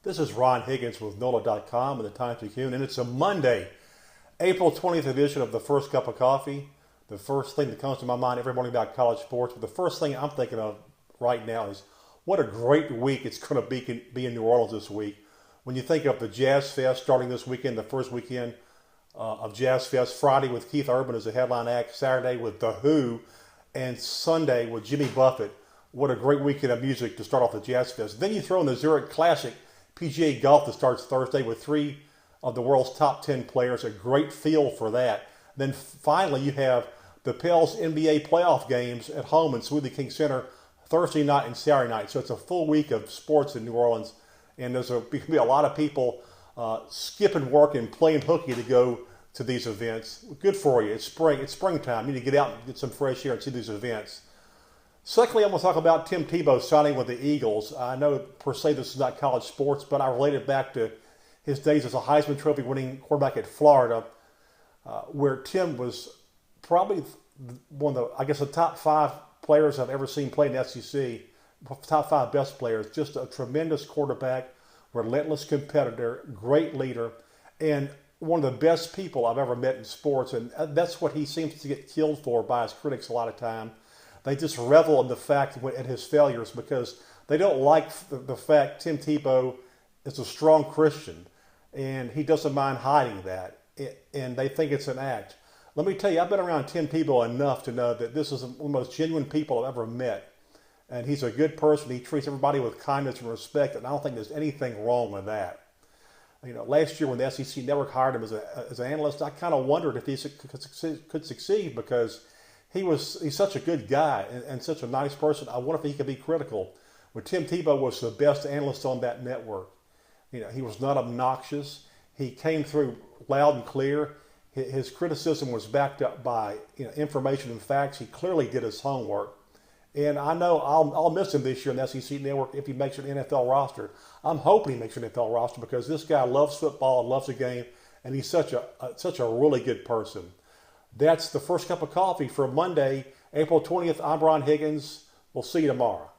This is Ron Higgins with NOLA.com and the Times-Picayune, and it's a Monday, April 20th edition of the First Cup of Coffee. The first thing that comes to my mind every morning about college sports, but the first thing I'm thinking of right now is what a great week it's going to be in New Orleans this week. When you think of the Jazz Fest starting this weekend, the first weekend of Jazz Fest, Friday with Keith Urban as a headline act, Saturday with The Who, and Sunday with Jimmy Buffett. What a great weekend of music to start off the Jazz Fest. Then you throw in the Zurich Classic PGA Golf that starts Thursday with 3 of the world's top 10 players. A great feel for that. Then finally you have the Pels NBA playoff games at home in Smoothie King Center Thursday night and Saturday night. So it's a full week of sports in New Orleans. And there's going to be a lot of people skipping work and playing hooky to go to these events. Good for you. It's spring. It's springtime. You need to get out and get some fresh air and see these events. Secondly, I'm going to talk about Tim Tebow signing with the Eagles. I know per se this is not college sports, but I relate it back to his days as a Heisman Trophy winning quarterback at Florida, where Tim was probably one of the top 5 players I've ever seen play in the SEC, top 5 best players. Just a tremendous quarterback, relentless competitor, great leader, and one of the best people I've ever met in sports. And that's what he seems to get killed for by his critics a lot of time. They just revel in the fact at his failures because they don't like the fact Tim Tebow is a strong Christian and he doesn't mind hiding that, and they think it's an act. Let me tell you, I've been around Tim Tebow enough to know that this is one of the most genuine people I've ever met, and he's a good person. He treats everybody with kindness and respect, and I don't think there's anything wrong with that. You know, last year when the SEC Network hired him as an analyst, I kind of wondered if he could succeed because he's such a good guy and such a nice person. I wonder if he could be critical. When Tim Tebow was the best analyst on that network, you know, he was not obnoxious. He came through loud and clear. His criticism was backed up by information and facts. He clearly did his homework. And I know I'll miss him this year in the SEC Network if he makes an NFL roster. I'm hoping he makes an NFL roster because this guy loves football and loves the game, and he's such a really good person. That's the First Cup of Coffee for Monday, April 20th. I'm Ron Higgins. We'll see you tomorrow.